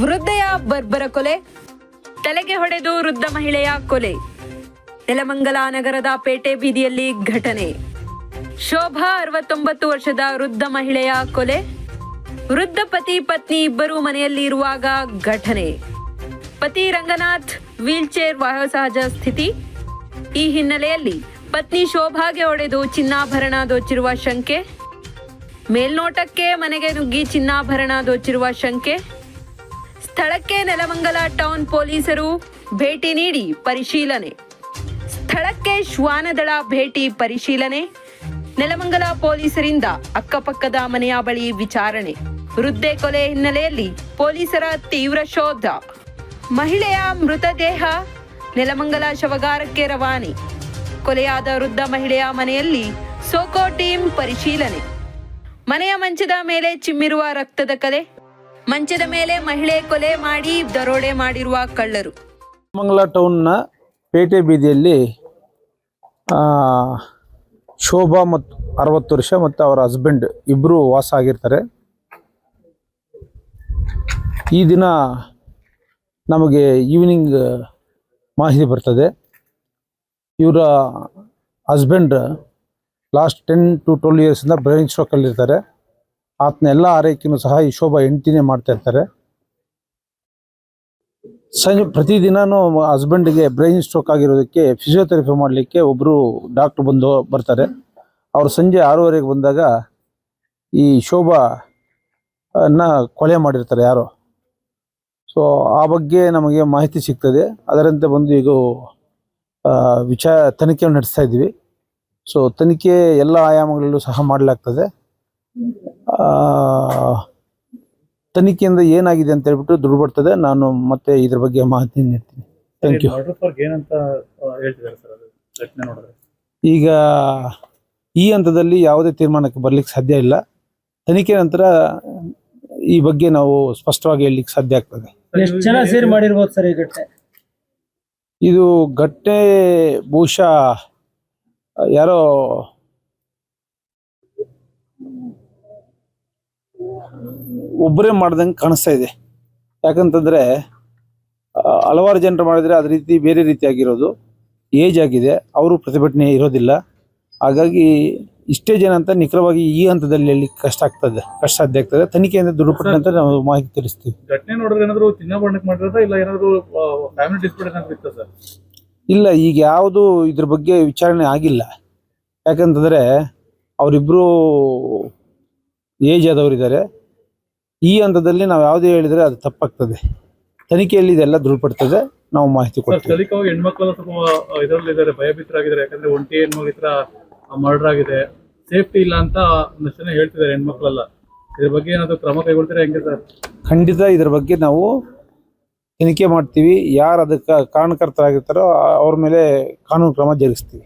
ವೃದ್ಧೆಯ ಬರ್ಬರ ಕೊಲೆ, ತಲೆಗೆ ಹೊಡೆದು ವೃದ್ಧ ಮಹಿಳೆಯ ಕೊಲೆ. ನೆಲಮಂಗಲ ನಗರದ ಪೇಟೆ ಬೀದಿಯಲ್ಲಿ ಘಟನೆ. ಶೋಭಾ 69 ವರ್ಷದ ವೃದ್ಧ ಮಹಿಳೆಯ ಕೊಲೆ. ವೃದ್ಧ ಪತಿ ಪತ್ನಿ ಇಬ್ಬರು ಮನೆಯಲ್ಲಿ ಇರುವಾಗ ಘಟನೆ. ಪತಿ ರಂಗನಾಥ್ ವೀಲ್ಚೇರ್ ವಯೋಸಹಜ ಸ್ಥಿತಿ. ಈ ಹಿನ್ನೆಲೆಯಲ್ಲಿ ಪತ್ನಿ ಶೋಭಾಗೆ ಹೊಡೆದು ಚಿನ್ನಾಭರಣ ದೋಚಿರುವ ಶಂಕೆ. ಮೇಲ್ನೋಟಕ್ಕೆ ಮನೆಗೆ ನುಗ್ಗಿ ಚಿನ್ನಾಭರಣ ದೋಚಿರುವ ಶಂಕೆ. ಸ್ಥಳಕ್ಕೆ ನೆಲಮಂಗಲ ಟೌನ್ ಪೊಲೀಸರು ಭೇಟಿ ನೀಡಿ ಪರಿಶೀಲನೆ. ಸ್ಥಳಕ್ಕೆ ಶ್ವಾನದಳ ಭೇಟಿ ಪರಿಶೀಲನೆ. ನೆಲಮಂಗಲ ಪೊಲೀಸರಿಂದ ಅಕ್ಕಪಕ್ಕದ ಮನೆಯ ಬಳಿ ವಿಚಾರಣೆ. ವೃದ್ಧೆ ಕೊಲೆ ಹಿನ್ನೆಲೆಯಲ್ಲಿ ಪೊಲೀಸರ ತೀವ್ರ ಶೋಧ. ಮಹಿಳೆಯ ಮೃತದೇಹ ನೆಲಮಂಗಲ ಶವಗಾರಕ್ಕೆ ರವಾನೆ. ಕೊಲೆಯಾದ ವೃದ್ಧ ಮಹಿಳೆಯ ಮನೆಯಲ್ಲಿ ಸೋಕೋ ಟೀಮ್ ಪರಿಶೀಲನೆ. ಮನೆಯ ಮಂಚದ ಮೇಲೆ ಚಿಮ್ಮಿರುವ ರಕ್ತದ ಕಲೆ. ಮಂಚದ ಮೇಲೆ ಮಹಿಳೆ ಕೊಲೆ ಮಾಡಿ ದರೋಡೆ ಮಾಡಿರುವ ಕಳ್ಳರು. ನೆಲಮಂಗಲ ಟೌನ್ನ ಪೇಟೆ ಬೀದಿಯಲ್ಲಿ ಶೋಭಾ ಮತ್ತು 60 ವರ್ಷ ಮತ್ತು ಅವರ ಹಸ್ಬೆಂಡ್ ಇಬ್ಬರು ವಾಸ ಆಗಿರ್ತಾರೆ. ಈ ದಿನ ನಮಗೆ ಈವ್ನಿಂಗ್ ಮಾಹಿತಿ ಬರ್ತದೆ. ಇವರ ಹಸ್ಬೆಂಡ್ ಲಾಸ್ಟ್ 10 to 12 ಇಯರ್ಸಿಂದ ಬ್ರೈನ್ ಸ್ಟ್ರೋಕಲ್ಲಿರ್ತಾರೆ. ಆತನ ಎಲ್ಲ ಆರೈಕೆಯೂ ಸಹ ಈ ಶೋಭಾ ಹೆಂಡ್ತಿನೇ ಮಾಡ್ತಾ ಇರ್ತಾರೆ. ಪ್ರತಿದಿನನೂ ಹಸ್ಬೆಂಡ್ಗೆ ಬ್ರೈನ್ ಸ್ಟ್ರೋಕ್ ಆಗಿರೋದಕ್ಕೆ ಫಿಸಿಯೋಥೆರಪಿ ಮಾಡಲಿಕ್ಕೆ ಒಬ್ಬರು ಡಾಕ್ಟ್ರು ಬರ್ತಾರೆ. ಅವರು ಸಂಜೆ 6:30ಗೆ ಬಂದಾಗ ಈ ಶೋಭಾನ ಕೊಲೆ ಮಾಡಿರ್ತಾರೆ ಯಾರೋ. ಸೊ ಆ ಬಗ್ಗೆ ನಮಗೆ ಮಾಹಿತಿ ಸಿಗ್ತದೆ. ಅದರಂತೆ ಬಂದು ಈಗ ತನಿಖೆಯನ್ನು ನಡೆಸ್ತಾ ಇದ್ದೀವಿ. ಸೊ ತನಿಖೆ ಎಲ್ಲ ಆಯಾಮಗಳಲ್ಲೂ ಸಹ ಮಾಡಲಾಗ್ತದೆ. ತನಿಖೆಯಿಂದ ಏನಾಗಿದೆ ಅಂತ ಹೇಳ್ಬಿಟ್ಟು ದುಡ್ಡು ಬರ್ತದೆ. ನಾನು ಮತ್ತೆ ಇದ್ರ ಬಗ್ಗೆ ಮಾಹಿತಿ ನೀಡ್ತೀನಿ. Thank you. ಈಗ ಈ ಹಂತದಲ್ಲಿ ಯಾವುದೇ ತೀರ್ಮಾನಕ್ಕೆ ಬರ್ಲಿಕ್ಕೆ ಸಾಧ್ಯ ಇಲ್ಲ. ತನಿಖೆ ನಂತರ ಈ ಬಗ್ಗೆ ನಾವು ಸ್ಪಷ್ಟವಾಗಿ ಹೇಳಲಿಕ್ಕೆ ಸಾಧ್ಯ ಆಗ್ತದೆ. ಎಷ್ಟು ಜನ ಸೇರಿ ಮಾಡಿರ್ಬೋದು ಸರ್ ಈ ಘಟನೆ? ಇದು ಘಟನೆ ಬಹುಶಃ ಯಾರೋ ಒಬ್ಬರೇ ಮಾಡ್ದಂಗೆ ಕಾಣಿಸ್ತಾ ಇದೆ. ಯಾಕಂತಂದ್ರೆ ಹಲವಾರು ಜನರು ಮಾಡಿದ್ರೆ ಅದ ರೀತಿ ಬೇರೆ ರೀತಿಯಾಗಿರೋದು. ಏಜ್ ಆಗಿದೆ, ಅವರು ಪ್ರತಿಭಟನೆ ಇರೋದಿಲ್ಲ. ಹಾಗಾಗಿ ಇಷ್ಟೇ ಜನ ಅಂತ ನಿಖರವಾಗಿ ಈ ಹಂತದಲ್ಲಿ ಹೇಳಿ ಕಷ್ಟ ಸಾಧ್ಯ ಆಗ್ತದೆ. ತನಿಖೆಯಿಂದ ದುಡ್ಡು ಅಂತ ನಾವು ಮಾಹಿತಿ ತಿಳಿಸ್ತೀವಿ. ಘಟನೆ ನೋಡಿದ್ರೆ ಏನಾದ್ರು ಚಿನ್ನಾಭರಣಕ್ಕೆ ಮಾಡಿರೋದಾ ಇಲ್ಲ ಏನಾದ್ರು ಫ್ಯಾಮಿಲಿ ಡಿಸ್ಪ್ಯೂಟ್ ಏನಾದ್ರು ಇತ್ತಾ ಸರ್? ಇಲ್ಲ, ಈಗ ಯಾವುದು ಇದ್ರ ಬಗ್ಗೆ ವಿಚಾರಣೆ ಆಗಿಲ್ಲ. ಯಾಕಂತಂದ್ರೆ ಅವರಿಬ್ರು ಏಜ್ ಆದವರಿದ್ದಾರೆ. ಈ ಹಂತದಲ್ಲಿ ನಾವು ಯಾವುದೇ ಹೇಳಿದ್ರೆ ಅದು ತಪ್ಪಾಗ್ತದೆ. ತನಿಖೆಯಲ್ಲಿ ಇದೆಲ್ಲ ದೃಢಪಡ್ತದೆ. ನಾವು ಮಾಹಿತಿ ಕೊಡ್ತೀವಿ. ಸ್ಥಳೀಯವಾಗಿ ಹೆಣ್ಮಕ್ಳೆಲ್ಲ ಸ್ವಲ್ಪ ಇದರಲ್ಲಿದ್ದಾರೆ, ಭಯಭೀತರಾಗಿದ್ದಾರೆ. ಯಾಕಂದ್ರೆ ಒಂಟಿ ಹೆಣ್ಮಕ್ಳ ಹತ್ರ ಮರ್ಡರ್ ಆಗಿದೆ, ಸೇಫ್ಟಿ ಇಲ್ಲ ಅಂತ ಒಂದಷ್ಟು ಜನ ಹೇಳ್ತಿದ್ದಾರೆ ಹೆಣ್ಮಕ್ಳೆಲ್ಲ. ಇದ್ರ ಬಗ್ಗೆ ಏನಾದ್ರು ಕ್ರಮ ಕೈಗೊಳ್ತೀರಾ ಹೆಂಗೆ ಸರ್? ಖಂಡಿತ ಇದ್ರ ಬಗ್ಗೆ ನಾವು ತನಿಖೆ ಮಾಡ್ತೀವಿ. ಯಾರು ಅದಕ್ಕೆ ಕಾರಣಕರ್ತರಾಗಿರ್ತಾರೋ ಅವ್ರ ಮೇಲೆ ಕಾನೂನು ಕ್ರಮ ಜರುಗಿಸ್ತೀವಿ.